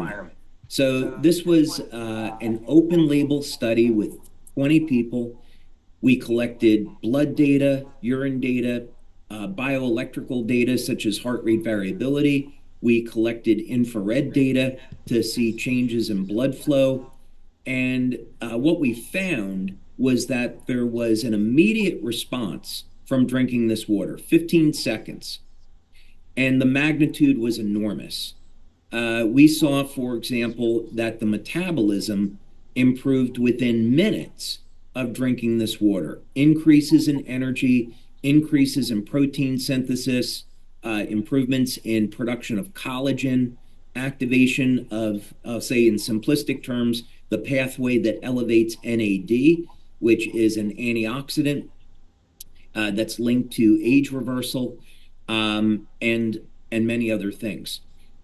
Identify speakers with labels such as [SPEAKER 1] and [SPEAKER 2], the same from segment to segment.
[SPEAKER 1] environment. So this was an open label study with 20 people. We collected blood data, urine data, bioelectrical data such as heart rate variability. We collected infrared data to see changes in blood flow. And what we found was that there was an immediate response from drinking this water, 15 seconds, and the magnitude was enormous. We saw, for example, that the metabolism improved within minutes of drinking this water. Increases in energy, increases in protein synthesis, improvements in production of collagen, activation of, say, in simplistic terms, the pathway that elevates NAD, which is an antioxidant that's linked to age reversal, and many other things.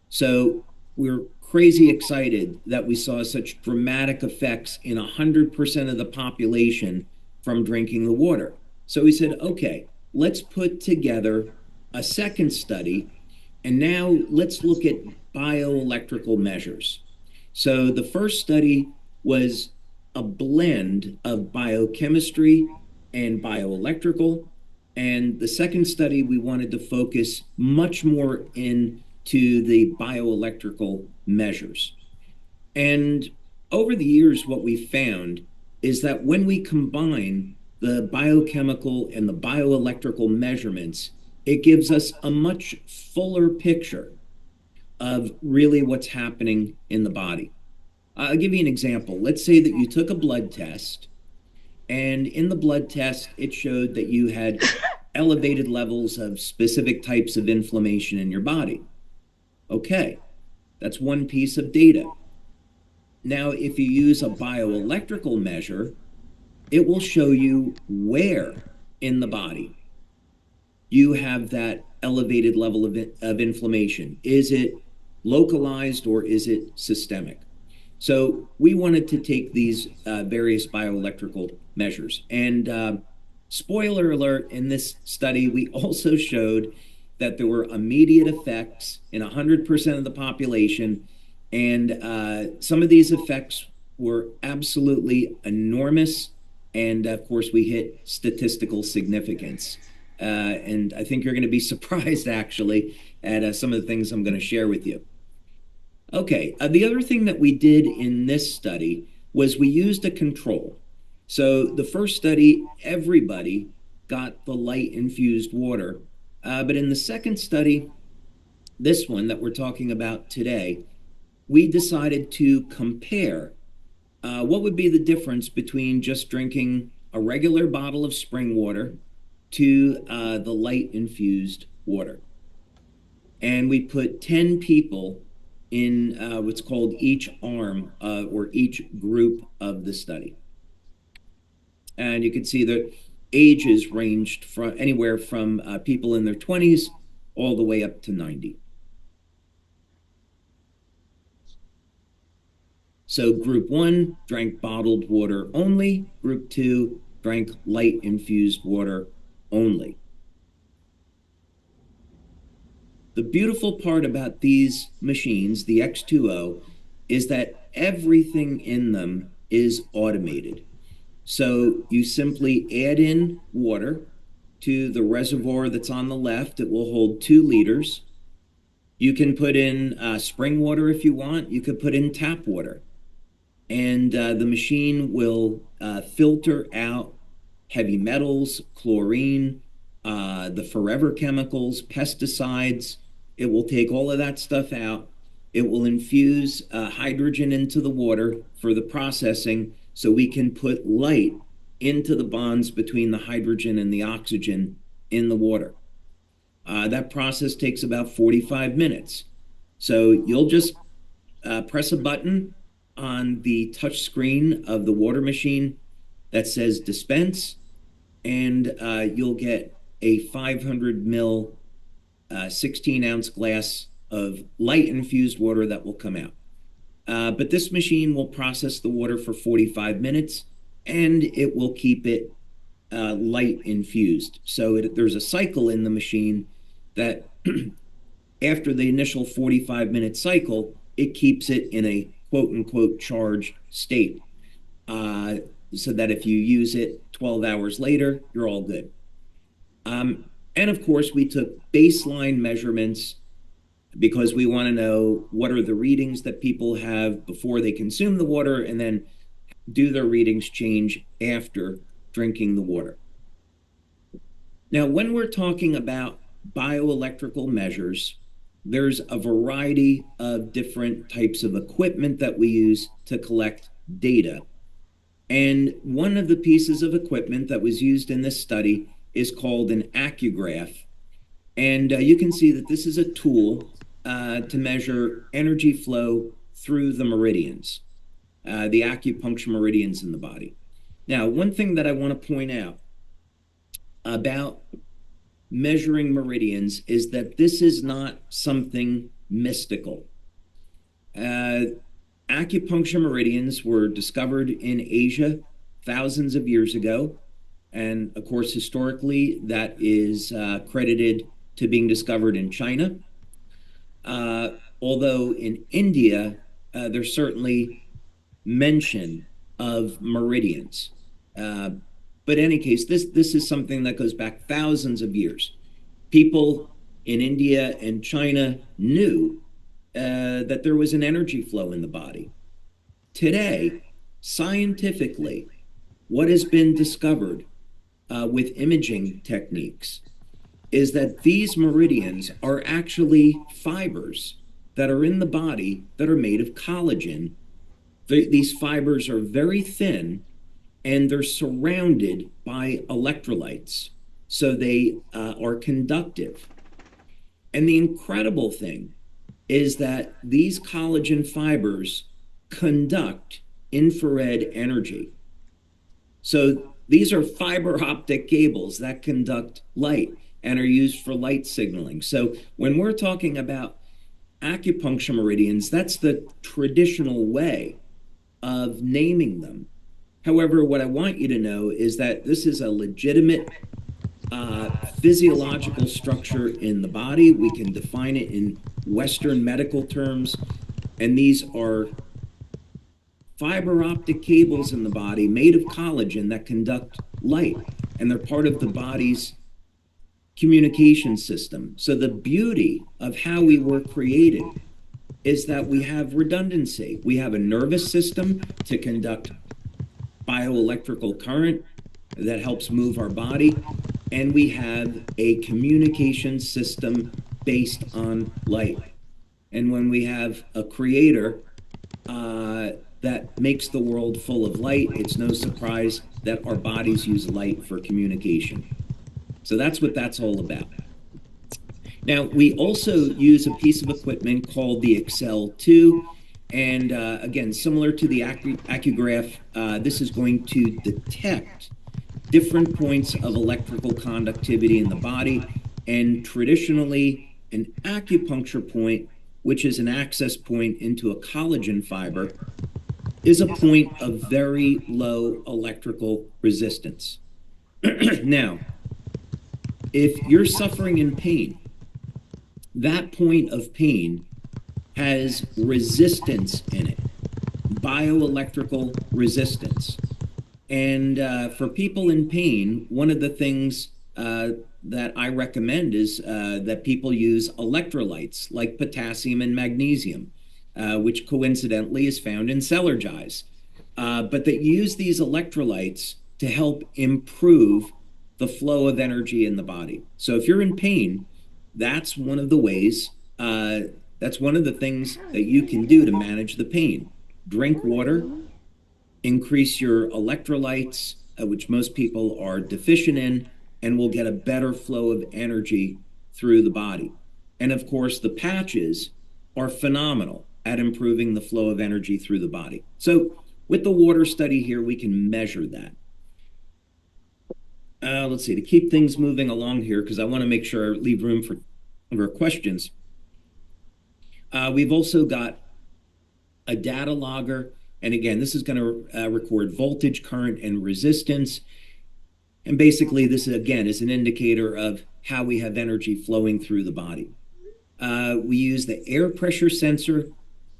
[SPEAKER 1] So we're crazy excited that we saw such dramatic effects in 100% of the population from drinking the water. So we said, okay, let's put together a second study, and now let's look at bioelectrical measures. So the first study was a blend of biochemistry and bioelectrical. And the second study, we wanted to focus much more into the bioelectrical measures. And over the years, what we found is that when we combine the biochemical and the bioelectrical measurements, it gives us a much fuller picture of really what's happening in the body. I'll give you an example. Let's say that you took a blood test, and in the blood test, it showed that you had elevated levels of specific types of inflammation in your body. Okay, that's one piece of data. Now, if you use a bioelectrical measure, it will show you where in the body you have that elevated level of inflammation. Is it localized or is it systemic? So we wanted to take these various bioelectrical measures. And spoiler alert, in this study, we also showed that there were immediate effects in 100% of the population. And some of these effects were absolutely enormous. And of course, we hit statistical significance. And I think you're going to be surprised, actually, at some of the things I'm going to share with you. Okay, the other thing that we did in this study was we used a control. So the first study, everybody got the light infused water. But in the second study, this one that we're talking about today, we decided to compare what would be the difference between just drinking a regular bottle of spring water to the light infused water. And we put 10 people in what's called each arm or each group of the study. And you can see the ages ranged from anywhere from people in their 20s all the way up to 90. So group 1 drank bottled water only. Group 2 drank light infused water only. The beautiful part about these machines, the X2O, is that everything in them is automated. So you simply add in water to the reservoir that's on the left. It will hold 2 liters. You can put in spring water if you want. You could put in tap water. And the machine will filter out heavy metals, chlorine, the forever chemicals, pesticides. It will take all of that stuff out. It will infuse hydrogen into the water for the processing so we can put light into the bonds between the hydrogen and the oxygen in the water. That process takes about 45 minutes. So you'll just press a button on the touch screen of the water machine that says dispense, and you'll get a 500 ml 16-ounce glass of light infused water that will come out. But this machine will process the water for 45 minutes and it will keep it light infused. So there's a cycle in the machine that after the initial 45-minute cycle, it keeps it in a quote unquote charged state, uh, so that if you use it 12 hours later, you're all good. Um, and of course, we took baseline measurements because we want to know what are the readings that people have before they consume the water, and then do their readings change after drinking the water. Now, when we're talking about bioelectrical measures, there's a variety of different types of equipment that we use to collect data. And one of the pieces of equipment that was used in this study is called an accugraph. And you can see that this is a tool to measure energy flow through the meridians, the acupuncture meridians in the body. Now, one thing that I want to point out about measuring meridians is that this is not something mystical. Acupuncture meridians were discovered in Asia thousands of years ago. And of course, historically, that is credited to being discovered in China. Although in India, there's certainly mention of meridians. But in any case, this is something that goes back thousands of years. People in India and China knew that there was an energy flow in the body. Today, scientifically, what has been discovered with imaging techniques is that these meridians are actually fibers that are in the body that are made of collagen. These fibers are very thin and they're surrounded by electrolytes, so they are conductive. And the incredible thing is that these collagen fibers conduct infrared energy. So these are fiber optic cables that conduct light and are used for light signaling. So when we're talking about acupuncture meridians, that's the traditional way of naming them. However, what I want you to know is that this is a legitimate physiological structure in the body. We can define it in Western medical terms, and these are fiber optic cables in the body made of collagen that conduct light, and they're part of the body's communication system. So the beauty of how we were created is that we have redundancy. We have a nervous system to conduct bioelectrical current that helps move our body, and we have a communication system based on light. And when we have a creator that makes the world full of light, it's no surprise that our bodies use light for communication. So that's what that's all about. Now, we also use a piece of equipment called the Excel 2. And again, similar to the accugraph, this is going to detect different points of electrical conductivity in the body. And traditionally, an acupuncture point, which is an access point into a collagen fiber, is a point of very low electrical resistance. Now, if you're suffering in pain, that point of pain has resistance in it, bioelectrical resistance. And for people in pain, one of the things that I recommend is that people use electrolytes like potassium and magnesium, which coincidentally is found in Celergise. But that use these electrolytes to help improve the flow of energy in the body. So if you're in pain, that's one of the ways, that's one of the things that you can do to manage the pain. Drink water, increase your electrolytes, which most people are deficient in, and will get a better flow of energy through the body. And of course, the patches are phenomenal at improving the flow of energy through the body. So with the water study here, we can measure that. Let's see, to keep things moving along here, because I want to make sure I leave room for questions. We've also got a data logger. And again, this is going to record voltage, current, and resistance. And basically, this, again, is an indicator of how we have energy flowing through the body. We use the air pressure sensor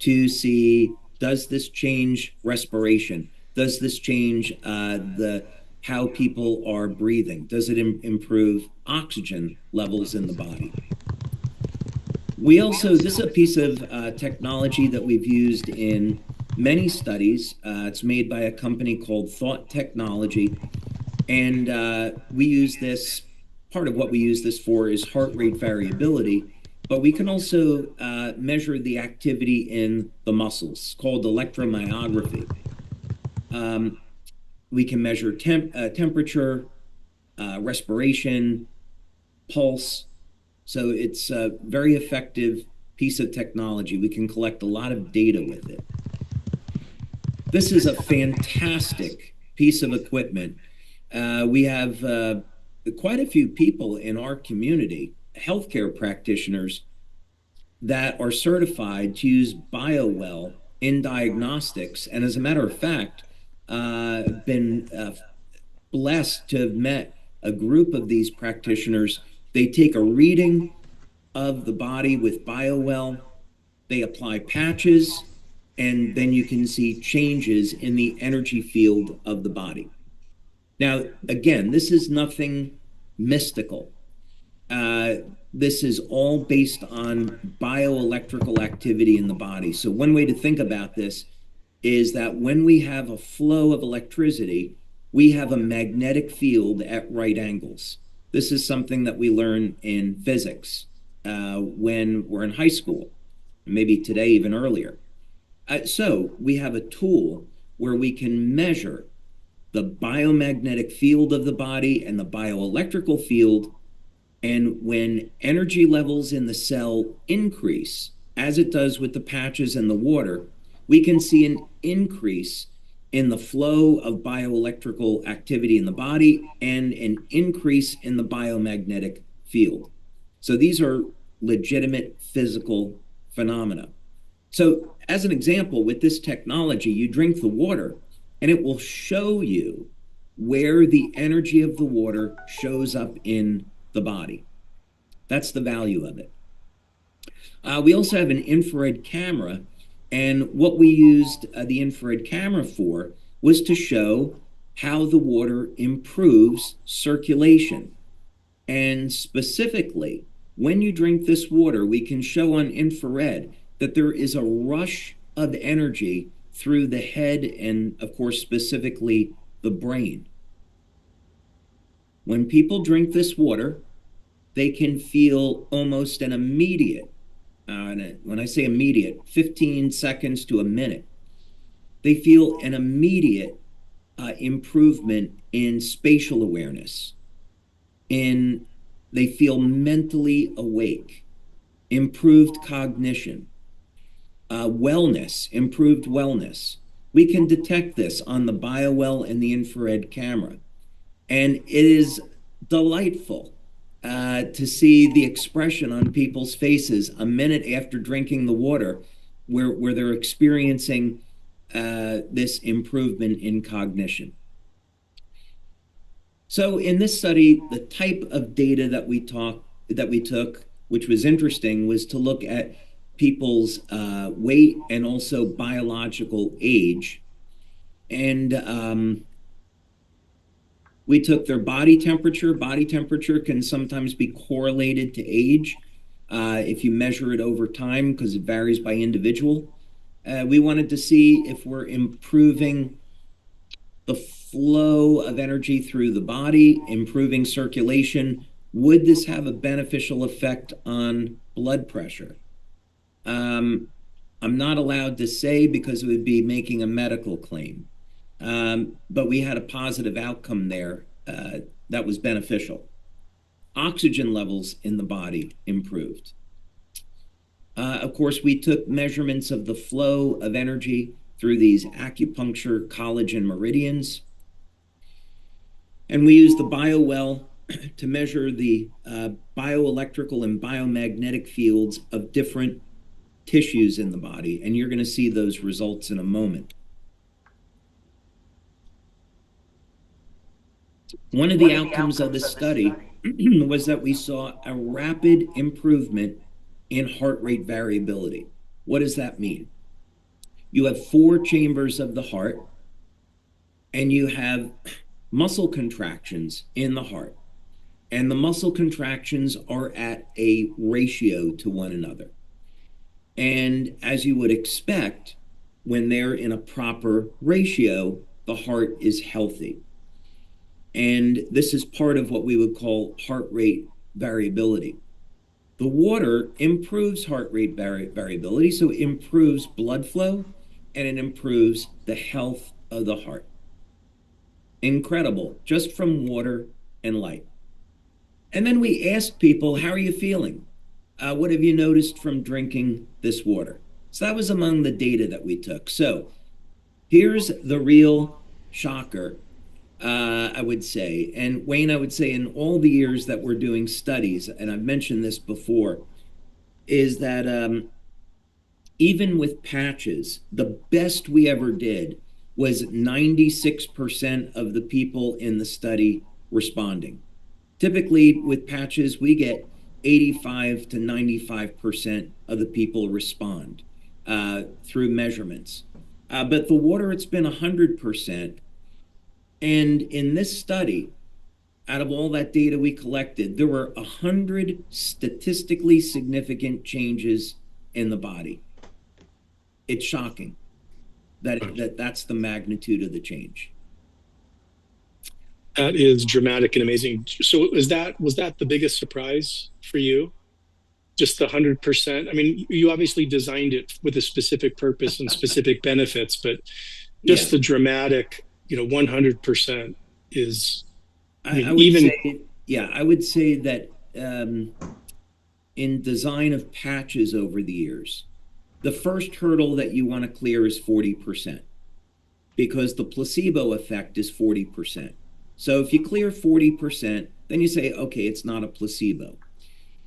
[SPEAKER 1] to see, does this change respiration? Does this change the how people are breathing? Does it improve oxygen levels in the body? We also, this is a piece of technology that we've used in many studies. It's made by a company called Thought Technology. And we use this, part of what we use this for is heart rate variability, but we can also measure the activity in the muscles called electromyography. We can measure temperature, respiration, pulse. So it's a very effective piece of technology. We can collect a lot of data with it. This is a fantastic piece of equipment. We have quite a few people in our community, healthcare practitioners, that are certified to use BioWell in diagnostics. And as a matter of fact, been blessed to have met a group of these practitioners. They take a reading of the body with BioWell, they apply patches, and then you can see changes in the energy field of the body. Now, again, this is nothing mystical. Uh, this is all based on bioelectrical activity in the body. So, one way to think about this is that when we have a flow of electricity, we have a magnetic field at right angles. This is something that we learn in physics when we're in high school, maybe today even earlier. So we have a tool where we can measure the biomagnetic field of the body and the bioelectrical field. And when energy levels in the cell increase, as it does with the patches and the water, we can see an increase in the flow of bioelectrical activity in the body and an increase in the biomagnetic field. So these are legitimate physical phenomena. So, as an example, with this technology, you drink the water and it will show you where the energy of the water shows up in the body. That's the value of it. We also have an infrared camera, and what we used the infrared camera for was to show how the water improves circulation. And specifically, when you drink this water, we can show on infrared that there is a rush of energy through the head and, of course, specifically the brain. When people drink this water, they can feel almost an immediate, when I say immediate, 15 seconds to a minute, they feel an immediate improvement in spatial awareness, they feel mentally awake, improved cognition, improved wellness. We can detect this on the BioWell and the infrared camera. And it is delightful to see the expression on people's faces a minute after drinking the water where they're experiencing this improvement in cognition. So in this study, the type of data that we took, which was interesting, was to look at people's weight and also biological age. And we took their body temperature. Body temperature can sometimes be correlated to age if you measure it over time because it varies by individual. We wanted to see if we're improving the flow of energy through the body, improving circulation. Would this have a beneficial effect on blood pressure? I'm not allowed to say because it would be making a medical claim. But we had a positive outcome there that was beneficial. Oxygen levels in the body improved. Of course, we took measurements of the flow of energy through these acupuncture collagen meridians. And we used the BioWell to measure the bioelectrical and biomagnetic fields of different tissues in the body. And you're going to see those results in a moment. One of the outcomes of this study was that we saw a rapid improvement in heart rate variability. What does that mean? You have four chambers of the heart, and you have muscle contractions in the heart. And the muscle contractions are at a ratio to one another. And as you would expect, when they're in a proper ratio, the heart is healthy. And this is part of what we would call heart rate variability. The water improves heart rate variability, so it improves blood flow and it improves the health of the heart. Incredible, just from water and light. And then we asked people, how are you feeling? What have you noticed from drinking this water? So that was among the data that we took. So here's the real shocker, I would say. And Wayne, I would say in all the years that we're doing studies, and I've mentioned this before, is that even with patches, the best we ever did was 96% of the people in the study responding. Typically, with patches, we get 85 to 95% of the people respond through measurements. But the water, it's been 100%. And in this study, out of all that data we collected, there were 100 statistically significant changes in the body. It's shocking that's the magnitude of the change.
[SPEAKER 2] That is dramatic and amazing. So was that the biggest surprise for you? Just the 100%? I mean, you obviously designed it with a specific purpose and specific benefits, but
[SPEAKER 1] Yeah,
[SPEAKER 2] just the dramatic, 100% is, I
[SPEAKER 1] I
[SPEAKER 2] mean,
[SPEAKER 1] would
[SPEAKER 2] even
[SPEAKER 1] say, yeah, I would say that in design of patches over the years, the first hurdle that you want to clear is 40% because the placebo effect is 40%. So if you clear 40%, then you say, okay, it's not a placebo.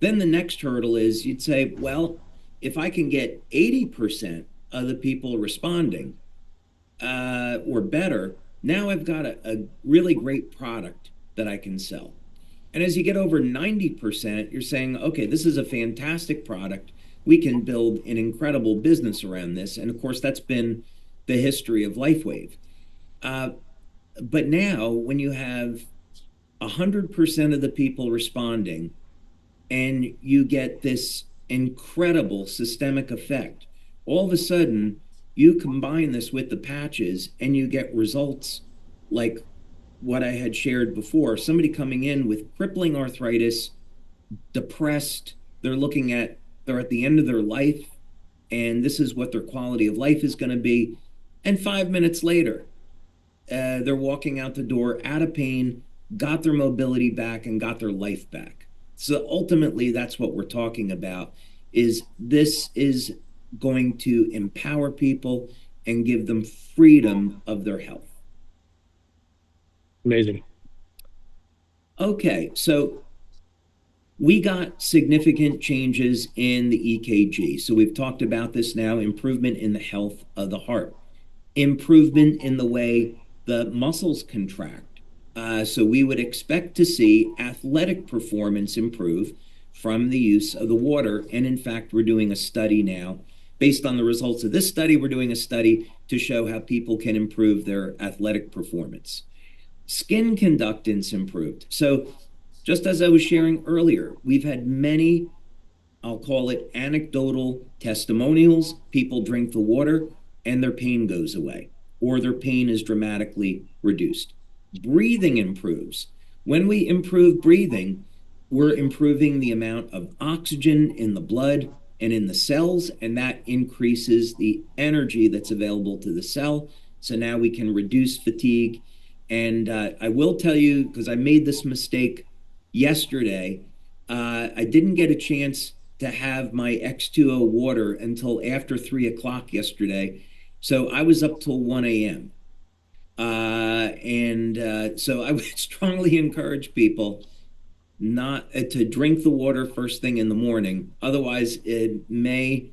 [SPEAKER 1] Then the next hurdle is you'd say, well, if I can get 80% of the people responding or better, now I've got a really great product that I can sell. And as you get over 90%, you're saying, okay, this is a fantastic product. We can build an incredible business around this. And of course, that's been the history of LifeWave. Uh, but now, when you have 100% of the people responding and you get this incredible systemic effect, all of a sudden, you combine this with the patches and you get results like what I had shared before, somebody coming in with crippling arthritis, depressed, they're at the end of their life, and this is what their quality of life is going to be. And 5 minutes later, they're walking out the door out of pain, got their mobility back, and got their life back. So ultimately, that's what we're talking about. Is this is going to empower people and give them freedom of their health.
[SPEAKER 2] amazing.
[SPEAKER 1] Okay, so we got significant changes in the EKG. So we've talked about this now, improvement in the health of the heart, improvement in the way the muscles contract. So we would expect to see athletic performance improve from the use of the water. And in fact, we're doing a study now. Based on the results of this study, we're doing a study to show how people can improve their athletic performance. Skin conductance improved. So just as I was sharing earlier, we've had many, I'll call it anecdotal testimonials. People drink the water and their pain goes away, or their pain is dramatically reduced. Breathing improves. When we improve breathing, we're improving the amount of oxygen in the blood and in the cells, and that increases the energy that's available to the cell. So now we can reduce fatigue. And I will tell you, because I made this mistake yesterday, I didn't get a chance to have my X2O water until after 3 o'clock yesterday. So I was up till 1 a.m. And so I would strongly encourage people not to drink the water first thing in the morning. Otherwise, it may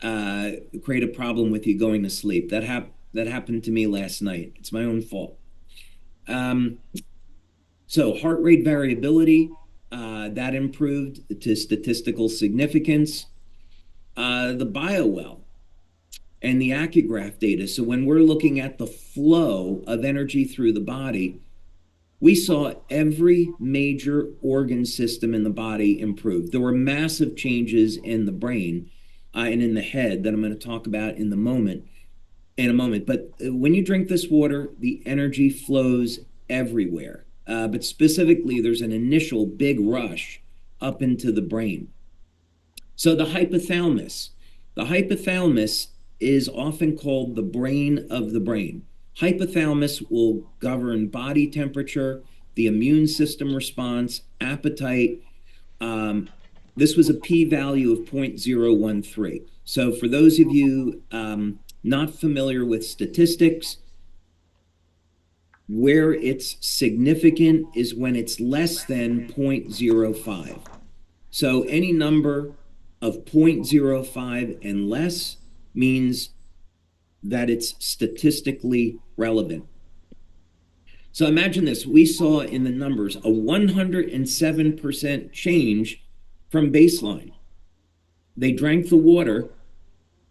[SPEAKER 1] create a problem with you going to sleep. That happened to me last night. It's my own fault. Um, so heart rate variability, that improved to statistical significance. The BioWell. and the accugraph data. So when we're looking at the flow of energy through the body, we saw every major organ system in the body improve. There were massive changes in the brain and in the head that I'm going to talk about in a moment. But when you drink this water, the energy flows everywhere. But specifically, there's an initial big rush up into the brain. So the hypothalamus is often called the brain of the brain. Hypothalamus will govern body temperature, the immune system response, appetite. Um, this was a p-value of 0.013. So for those of you not familiar with statistics, where it's significant is when it's less than 0.05. So any number of 0.05 and less means that it's statistically relevant. So imagine this. We saw in the numbers a 107% change from baseline. They drank the water,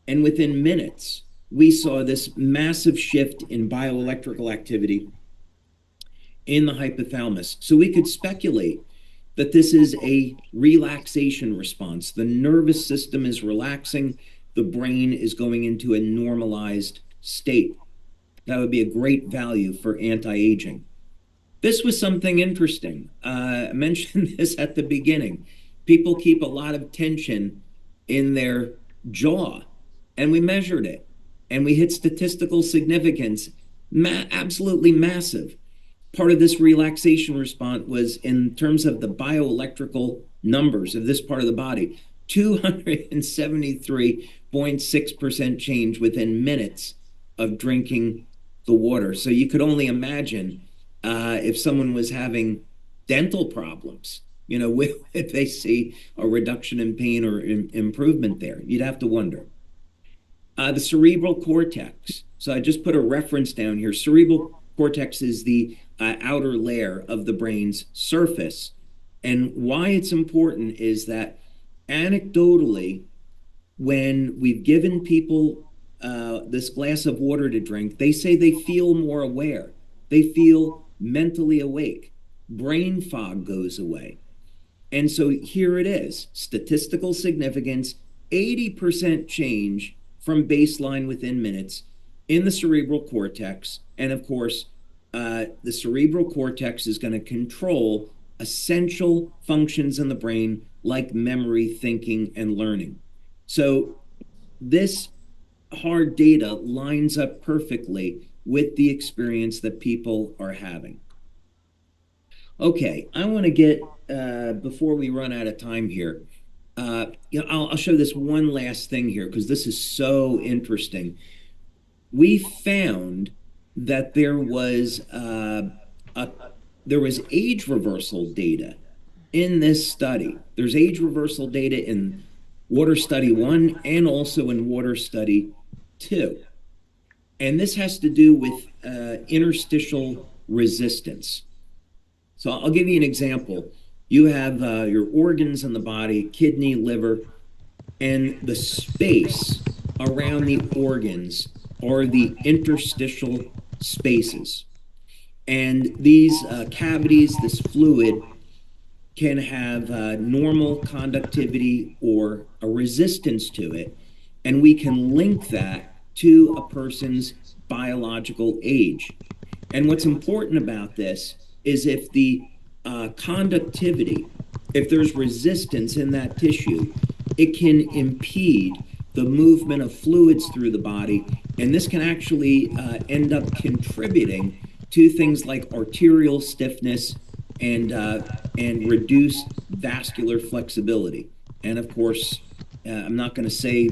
[SPEAKER 1] and within minutes, we saw this massive shift in bioelectrical activity in the hypothalamus. So we could speculate that this is a relaxation response. The nervous system is relaxing, the brain is going into a normalized state. That would be a great value for anti-aging. This was something interesting. I mentioned this at the beginning. People keep a lot of tension in their jaw, and we measured it, and we hit statistical significance, absolutely massive. Part of this relaxation response was in terms of the bioelectrical numbers of this part of the body, 273.6% change within minutes of drinking the water. So you could only imagine if someone was having dental problems, if they see a reduction in pain or improvement there. You'd have to wonder. The cerebral cortex. So I just put a reference down here. Cerebral cortex is the outer layer of the brain's surface. And why it's important is that anecdotally, when we've given people this glass of water to drink, they say they feel more aware. They feel mentally awake. Brain fog goes away. And so here it is, statistical significance, 80% change from baseline within minutes in the cerebral cortex. And of course, the cerebral cortex is going to control essential functions in the brain like memory, thinking, and learning. So this hard data lines up perfectly with the experience that people are having. Okay, I want to get, before we run out of time here, I'll show this one last thing here because this is so interesting. We found that there was age reversal data in this study. There's age reversal data in water study 1 and also in water study 2. And this has to do with interstitial resistance. So I'll give you an example. You have your organs in the body, kidney, liver, and the space around the organs are the interstitial spaces. And these cavities, this fluid, can have normal conductivity or a resistance to it. And we can link that to a person's biological age. And what's important about this is if the conductivity, if there's resistance in that tissue, it can impede the movement of fluids through the body. And this can actually end up contributing to things like arterial stiffness and reduced vascular flexibility. And of course, I'm not going to say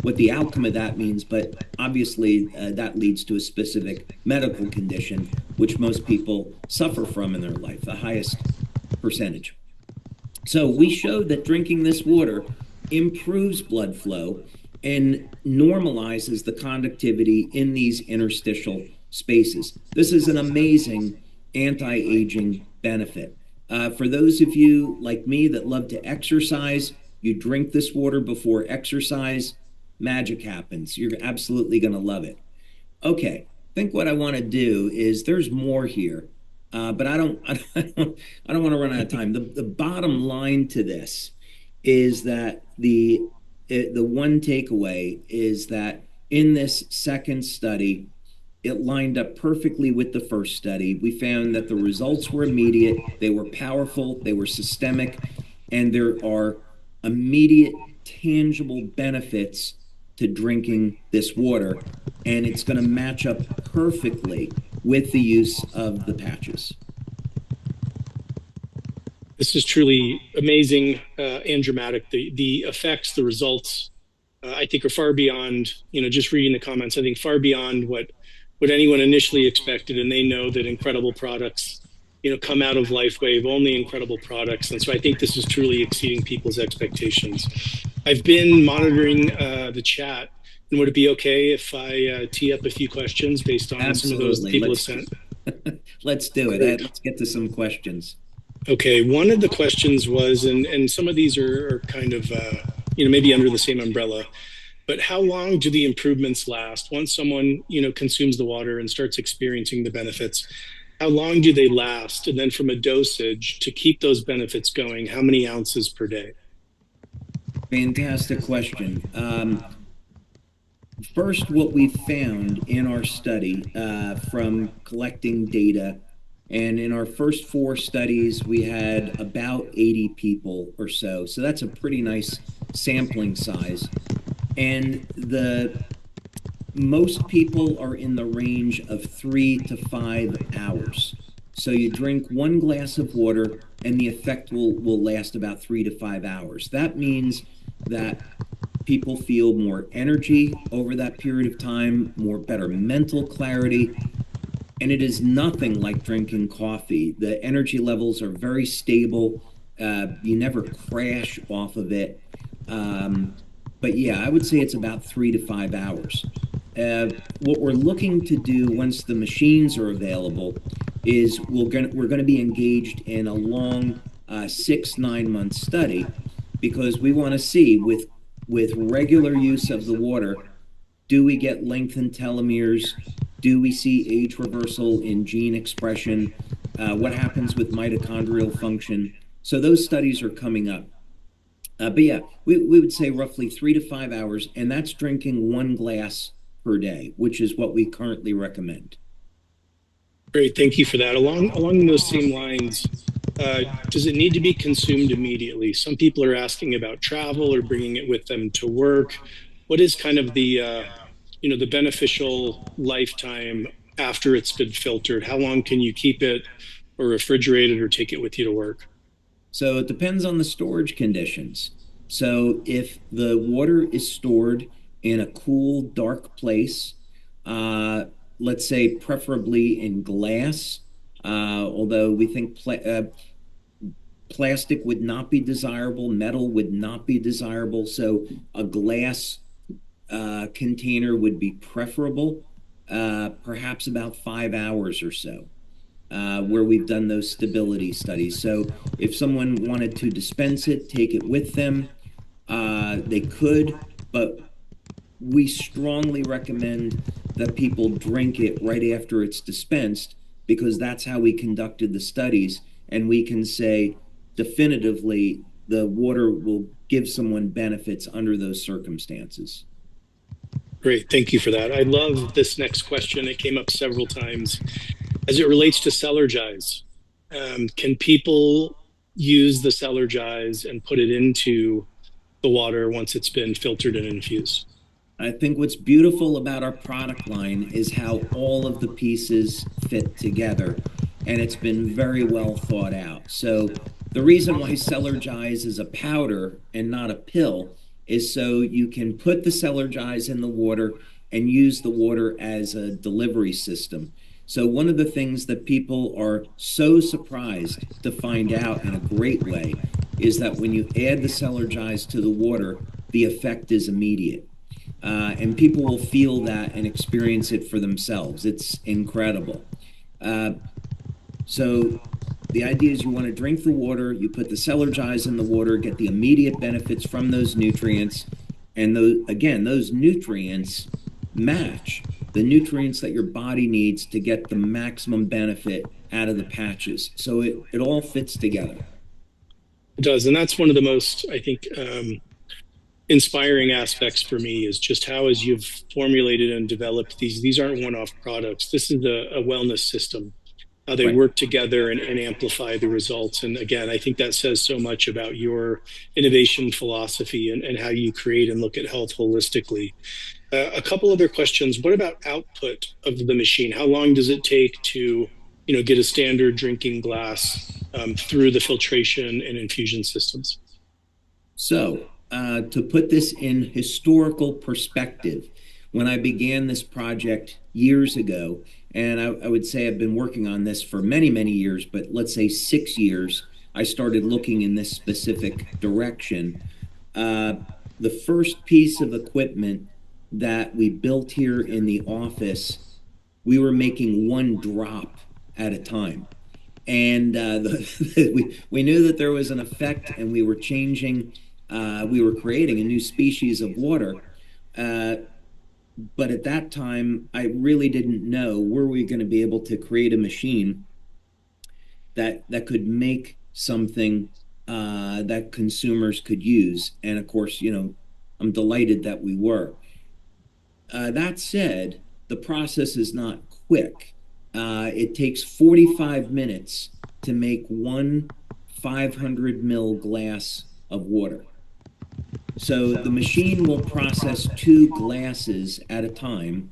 [SPEAKER 1] what the outcome of that means, but obviously that leads to a specific medical condition, which most people suffer from in their life, the highest percentage. So we showed that drinking this water improves blood flow and normalizes the conductivity in these interstitial spaces. This is an amazing anti-aging benefit. For those of you like me that love to exercise, you drink this water before exercise. magic happens. You're absolutely going to love it. Okay, I think what I want to do is there's more here, but I don't want to run out of time. The bottom line to this is that the one takeaway is that in this second study, it lined up perfectly with the first study. We found that the results were immediate, they were powerful, they were systemic, and there are immediate, tangible benefits to drinking this water. And it's going to match up perfectly with the use of the patches.
[SPEAKER 2] This is truly amazing and dramatic. The effects, the results, I think are far beyond, just reading the comments. I think far beyond what anyone initially expected, and they know that incredible products, come out of LifeWave, only incredible products, and so I think this is truly exceeding people's expectations. I've been monitoring the chat, and would it be okay if I tee up a few questions based on some of those
[SPEAKER 1] Absolutely.
[SPEAKER 2] people have sent?
[SPEAKER 1] Let's do it.
[SPEAKER 2] Great.
[SPEAKER 1] Let's get to some questions.
[SPEAKER 2] Okay, one of the questions was, and some of these are kind of, maybe under the same umbrella, but how long do the improvements last? Once someone, consumes the water and starts experiencing the benefits, how long do they last? And then from a dosage to keep those benefits going, how many ounces per day?
[SPEAKER 1] Fantastic question. First, what we found in our study from collecting data, and in our first four studies, we had about 80 people or so. So that's a pretty nice sampling size. And the most people are in the range of 3 to 5 hours. So you drink one glass of water and the effect will last about 3 to 5 hours. That means that people feel more energy over that period of time, more better mental clarity. And it is nothing like drinking coffee. The energy levels are very stable. You never crash off of it. But yeah, I would say it's about 3 to 5 hours. What we're looking to do once the machines are available is we're going to be engaged in a long 6 9 month study because we want to see with regular use of the water, do we get lengthened telomeres? Do we see age reversal in gene expression? What happens with mitochondrial function? So those studies are coming up. But yeah, we would say roughly 3 to 5 hours, and that's drinking one glass per day, which is what we currently recommend.
[SPEAKER 2] Great, thank you for that. Along those same lines, does it need to be consumed immediately? Some people are asking about travel or bringing it with them to work. What is kind of the beneficial lifetime after it's been filtered? How long can you keep it or refrigerate it or take it with you to work?
[SPEAKER 1] So it depends on the storage conditions. So if the water is stored in a cool, dark place, uh, let's say preferably in glass, although we think plastic would not be desirable, metal would not be desirable. So a glass container would be preferable, perhaps about 5 hours or so, where we've done those stability studies. So if someone wanted to dispense it, take it with them, they could, but we strongly recommend that people drink it right after it's dispensed because that's how we conducted the studies. And we can say definitively the water will give someone benefits under those circumstances.
[SPEAKER 2] Great, thank you for that. I love this next question. It came up several times as it relates to cellar jies. Can people use the cellar jies and put it into the water once it's been filtered and infused?
[SPEAKER 1] I think what's beautiful about our product line is how all of the pieces fit together, and it's been very well thought out. So the reason why Celergize is a powder and not a pill is so you can put the Celergize in the water and use the water as a delivery system. So one of the things that people are so surprised to find out in a great way is that when you add the Celergize to the water, the effect is immediate. And people will feel that and experience it for themselves. It's incredible. Uh, so the idea is you want to drink the water, you put the Celergize in the water, get the immediate benefits from those nutrients, And those, again, those nutrients match the nutrients that your body needs to get the maximum benefit out of the patches. So it all fits together.
[SPEAKER 2] It does, and that's one of the most, I think, inspiring aspects for me is just how, as you've formulated and developed these aren't one-off products. This is a wellness system. How they
[SPEAKER 1] Right.
[SPEAKER 2] work together and amplify the results. And again, I think that says so much about your innovation philosophy and how you create and look at health holistically. A couple other questions. What about output of the machine? How long does it take to, get a standard drinking glass through the filtration and infusion systems?
[SPEAKER 1] So, to put this in historical perspective, when I began this project years ago, and I would say I've been working on this for many, many years, but let's say 6 years, I started looking in this specific direction. Uh, the first piece of equipment that we built here in the office, we were making one drop at a time. And we knew that there was an effect, and we were changing, we were creating a new species of water. Uh, but at that time, I really didn't know were we going to be able to create a machine that could make something that consumers could use. And of course, I'm delighted that we were. That said, the process is not quick. It takes 45 minutes to make one 500 ml glass of water. So the machine will process two glasses at a time,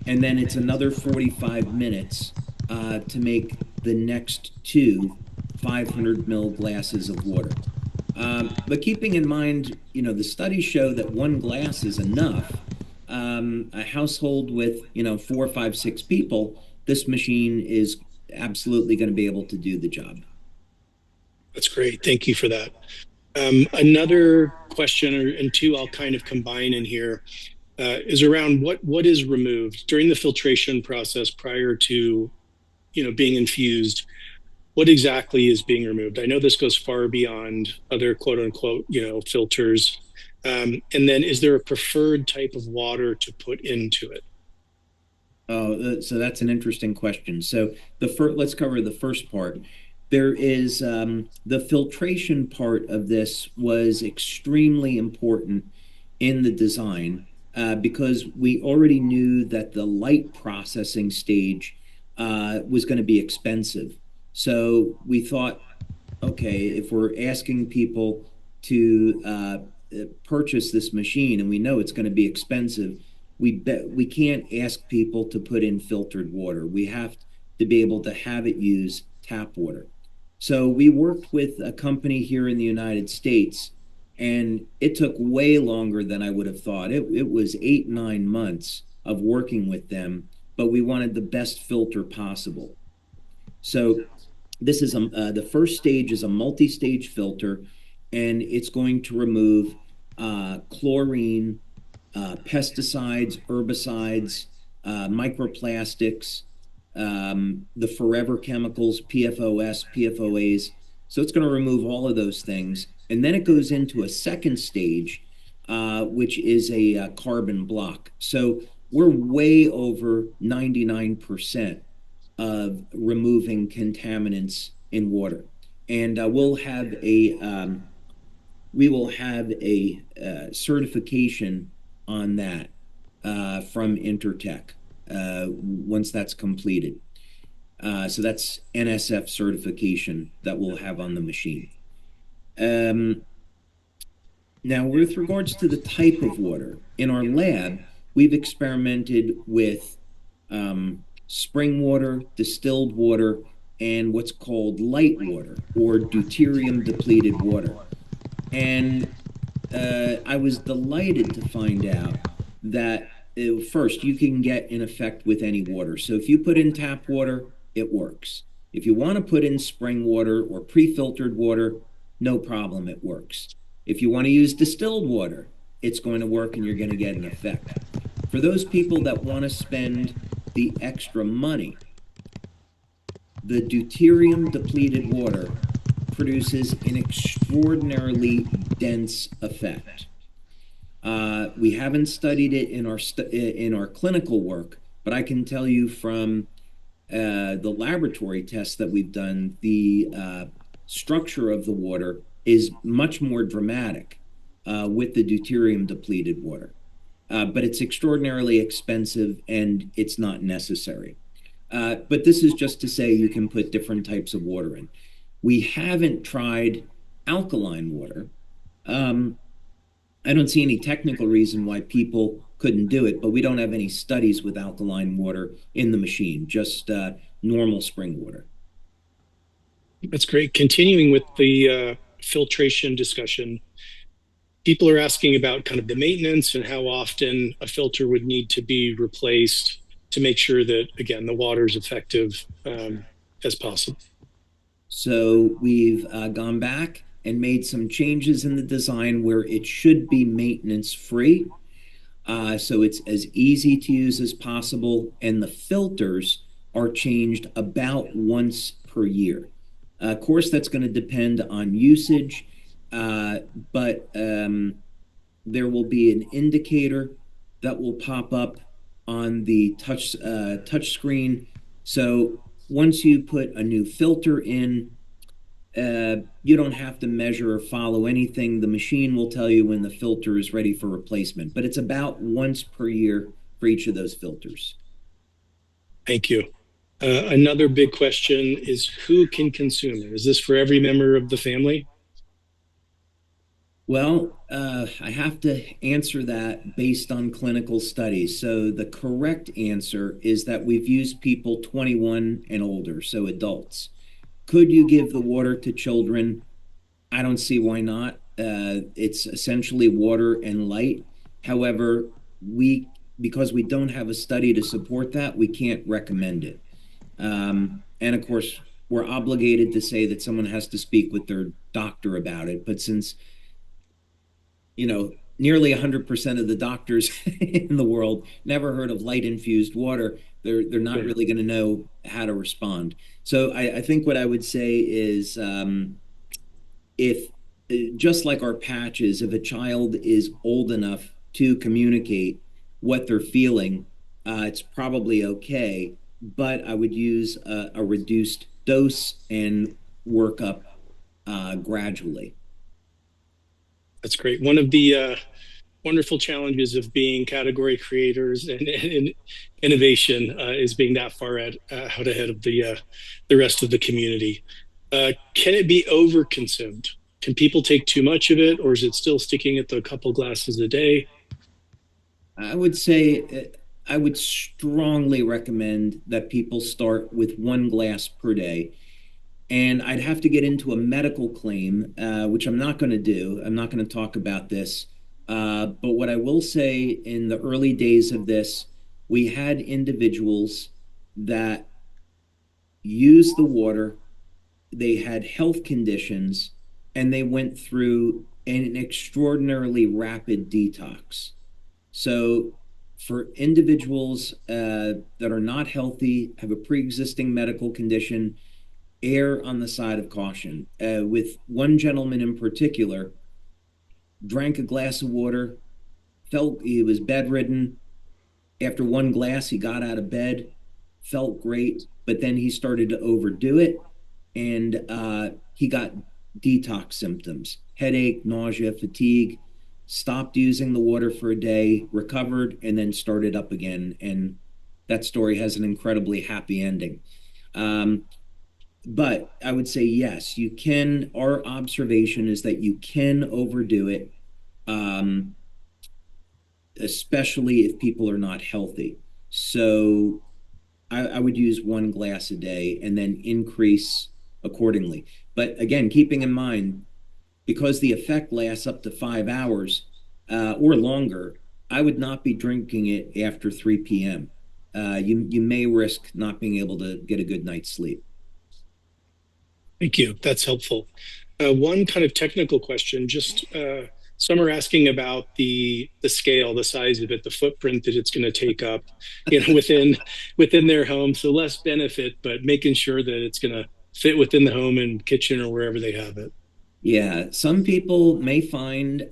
[SPEAKER 1] and then it's another 45 minutes to make the next two 500 ml glasses of water. But keeping in mind, the studies show that one glass is enough. A household with, four, five, six people, this machine is absolutely going to be able to do the job.
[SPEAKER 2] That's great. Thank you for that. Another question, and two, I'll kind of combine in here, is around what is removed during the filtration process prior to being infused. What exactly is being removed? I know this goes far beyond other quote unquote filters. And then, is there a preferred type of water to put into it?
[SPEAKER 1] Oh, so that's an interesting question. So let's cover the first part. There is the filtration part of this was extremely important in the design because we already knew that the light processing stage was going to be expensive. So we thought, okay, if we're asking people to purchase this machine and we know it's going to be expensive, we can't ask people to put in filtered water. We have to be able to have it use tap water. So we worked with a company here in the United States, and it took way longer than I would have thought. It was 8, 9 months of working with them, but we wanted the best filter possible. So this is the first stage is a multi-stage filter, and it's going to remove chlorine, pesticides, herbicides, microplastics, the forever chemicals, PFOS, PFOAs. So it's going to remove all of those things. And then it goes into a second stage, which is a carbon block. So we're way over 99% of removing contaminants in water. And we will have a certification on that from Intertech once that's completed. So that's NSF certification that we'll have on the machine. Um, Now, with regards to the type of water, in our lab, we've experimented with spring water, distilled water, and what's called light water or deuterium depleted water. And I was delighted to find out that first, you can get in effect with any water. So if you put in tap water, it works. If you want to put in spring water or pre-filtered water, no problem, it works. If you want to use distilled water, it's going to work and you're going to get an effect. For those people that want to spend the extra money, the deuterium depleted water produces an extraordinarily dense effect. We haven't studied it in in our clinical work, but I can tell you from the laboratory tests that we've done, the structure of the water is much more dramatic with the deuterium depleted water. But it's extraordinarily expensive and it's not necessary. But this is just to say you can put different types of water in. We haven't tried alkaline water. Um, I don't see any technical reason why people couldn't do it, but we don't have any studies with alkaline water in the machine, just normal spring water.
[SPEAKER 2] That's great. Continuing with the filtration discussion, people are asking about kind of the maintenance and how often a filter would need to be replaced to make sure that, again, the water is effective as possible.
[SPEAKER 1] So we've gone back and made some changes in the design where it should be maintenance free. So it's as easy to use as possible. And the filters are changed about once per year. Of course, that's going to depend on usage, uh, but there will be an indicator that will pop up on the touch screen. So once you put a new filter in, you don't have to measure or follow anything. The machine will tell you when the filter is ready for replacement, but it's about once per year for each of those filters.
[SPEAKER 2] Thank you. Another big question is who can consume it? Is this for every member of the family?
[SPEAKER 1] Well, I have to answer that based on clinical studies. So the correct answer is that we've used people 21 and older, so adults. Could you give the water to children? I don't see why not. It's essentially water and light. However, because we don't have a study to support that, we can't recommend it. And of course, we're obligated to say that someone has to speak with their doctor about it. But since, nearly 100% of the doctors in the world never heard of light infused water, they're not
[SPEAKER 2] Sure.
[SPEAKER 1] really going to know how to respond. So I think what I would say is if just like our patches, if a child is old enough to communicate what they're feeling, it's probably okay. But I would use a reduced dose and work up gradually.
[SPEAKER 2] That's great. One of the wonderful challenges of being category creators and innovation is being that far out ahead of the rest of the community. Can it be overconsumed? Can people take too much of it, or is it still sticking at the couple glasses a day?
[SPEAKER 1] I would say I would strongly recommend that people start with 1 glass per day. And I'd have to get into a medical claim, which I'm not going to do. I'm not going to talk about this. But what I will say in the early days of this, we had individuals that used the water, they had health conditions, and they went through an extraordinarily rapid detox. So, for individuals that are not healthy, have a pre existing medical condition, err on the side of caution. With one gentleman in particular, drank a glass of water, felt he was bedridden. After 1 glass, he got out of bed, felt great, but then he started to overdo it, and he got detox symptoms: headache, nausea, fatigue. Stopped using the water for a day, recovered, and then started up again. And that story has an incredibly happy ending. Um, but I would say yes, you can. Our observation is that you can overdo it, um, especially if people are not healthy. So I would use 1 glass a day and then increase accordingly. But again, keeping in mind, because the effect lasts up to 5 hours or longer, I would not be drinking it after 3 p.m. You may risk not being able to get a good night's sleep.
[SPEAKER 2] Thank you. That's helpful. One kind of technical question, just some are asking about the scale, the size of it, the footprint that it's going to take up, within their home. So less benefit, but making sure that it's going to fit within the home and kitchen or wherever they have it.
[SPEAKER 1] Yeah, some people may find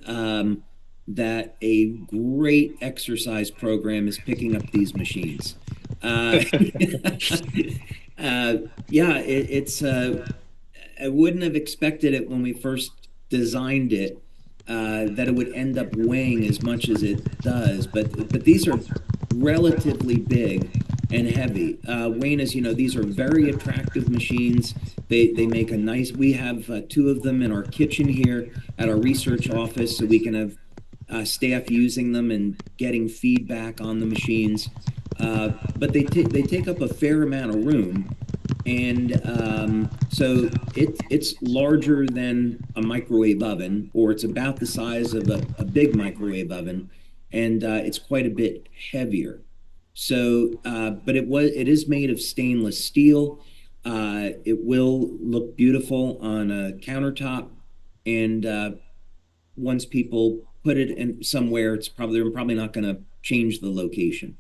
[SPEAKER 1] that a great exercise program is picking up these machines. Uh, uh, yeah, I wouldn't have expected it when we first designed it, that it would end up weighing as much as it does. But these are relatively big and heavy. Wayne, as you know, these are very attractive machines. They make a nice. We have two of them in our kitchen here at our research office, so we can have staff using them and getting feedback on the machines. But they take up a fair amount of room, and so it's larger than a microwave oven, or it's about the size of a big microwave oven, and it's quite a bit heavier. So, but it is made of stainless steel. It will look beautiful on a countertop, and once people put it in somewhere, they're probably not going to change the location.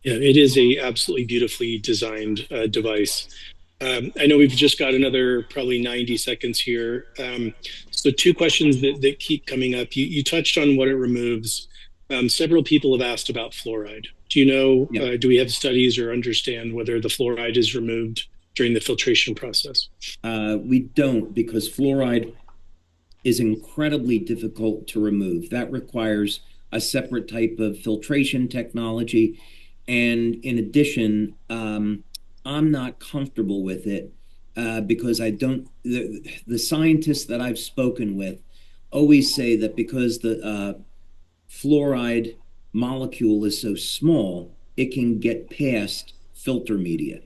[SPEAKER 2] Yeah, it is a absolutely beautifully designed device. I know we've just got another probably 90 seconds here. So two questions that keep coming up. You touched on what it removes. Several people have asked about fluoride. Do you know,
[SPEAKER 1] Yeah.
[SPEAKER 2] do we have studies or understand whether the fluoride is removed during the filtration process?
[SPEAKER 1] We don't, because fluoride is incredibly difficult to remove. That requires a separate type of filtration technology. And in addition, I'm not comfortable with it, because I don't, the scientists that I've spoken with always say that because the fluoride molecule is so small, it can get past filter media.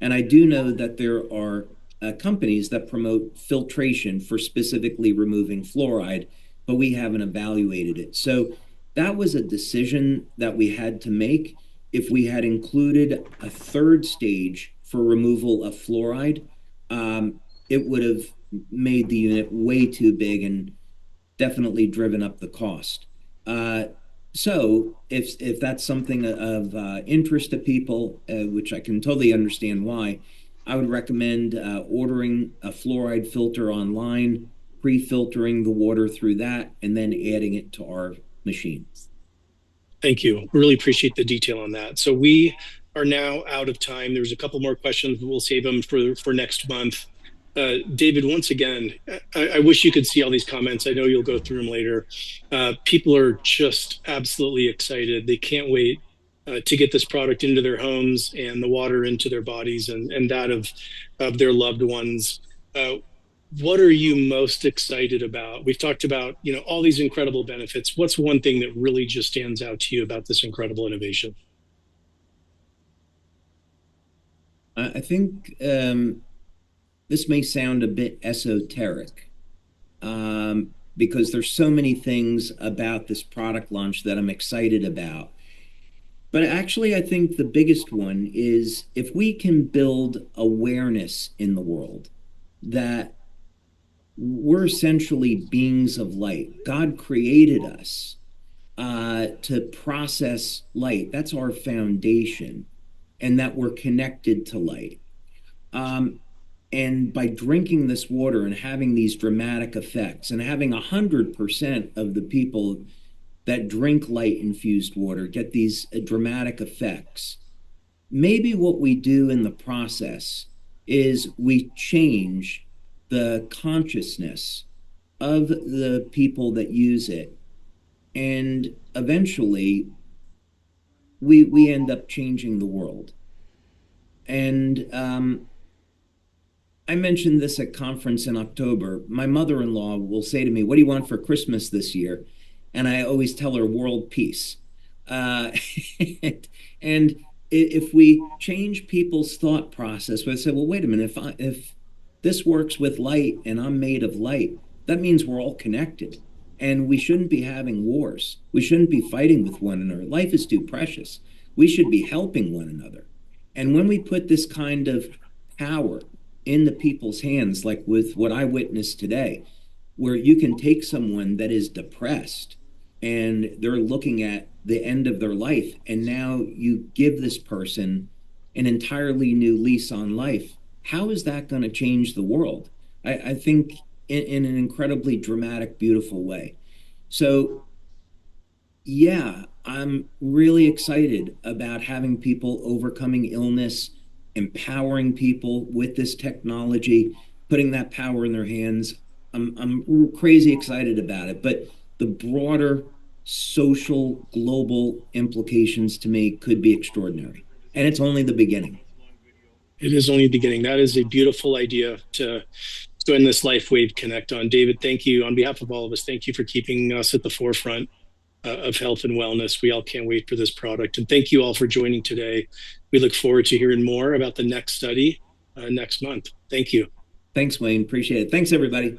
[SPEAKER 1] And I do know that there are companies that promote filtration for specifically removing fluoride, but we haven't evaluated it. So that was a decision that we had to make. If we had included a third stage for removal of fluoride, it would have made the unit way too big and definitely driven up the cost. Uh, so if that's something of interest to people, which I can totally understand why, I would recommend ordering a fluoride filter online, pre-filtering the water through that, and then adding it to our machine.
[SPEAKER 2] Thank you. Really appreciate the detail on that. So we are now out of time. There's a couple more questions, but we'll save them for next month. David, once again, I wish you could see all these comments. I know you'll go through them later. People are just absolutely excited. They can't wait to get this product into their homes and the water into their bodies and that of their loved ones. Uh, what are you most excited about? We've talked about, you know, all these incredible benefits. What's one thing that really just stands out to you about this incredible innovation?
[SPEAKER 1] I think this may sound a bit esoteric, because there's so many things about this product launch that I'm excited about. But actually, I think the biggest one is if we can build awareness in the world that we're essentially beings of light. God created us to process light. That's our foundation, and that we're connected to light. Um, and by drinking this water and having these dramatic effects, and having 100% of the people that drink light infused water get these dramatic effects, maybe what we do in the process is we change the consciousness of the people that use it, and eventually we end up changing the world. And I mentioned this at conference in October. My mother-in-law will say to me, "What do you want for Christmas this year?" And I always tell her world peace. Uh, and if we change people's thought process, we say, "Well, wait a minute. If this works with light and I'm made of light, that means we're all connected, and we shouldn't be having wars. We shouldn't be fighting with one another. Life is too precious. We should be helping one another." And when we put this kind of power in the people's hands, like with what I witnessed today, where you can take someone that is depressed and they're looking at the end of their life, and now you give this person an entirely new lease on life. How is that going to change the world? I think in an incredibly dramatic, beautiful way. So Yeah, I'm really excited about having people overcoming illness, empowering people with this technology, putting that power in their hands. I'm crazy excited about it, but the broader social global implications to me could be extraordinary. And it's only the beginning.
[SPEAKER 2] It is only beginning. That is a beautiful idea to end this Life Wave Connect on. David, thank you on behalf of all of us. Thank you for keeping us at the forefront of health and wellness. We all can't wait for this product. And thank you all for joining today. We look forward to hearing more about the next study next month. Thank you.
[SPEAKER 1] Thanks, Wayne. Appreciate it. Thanks, everybody.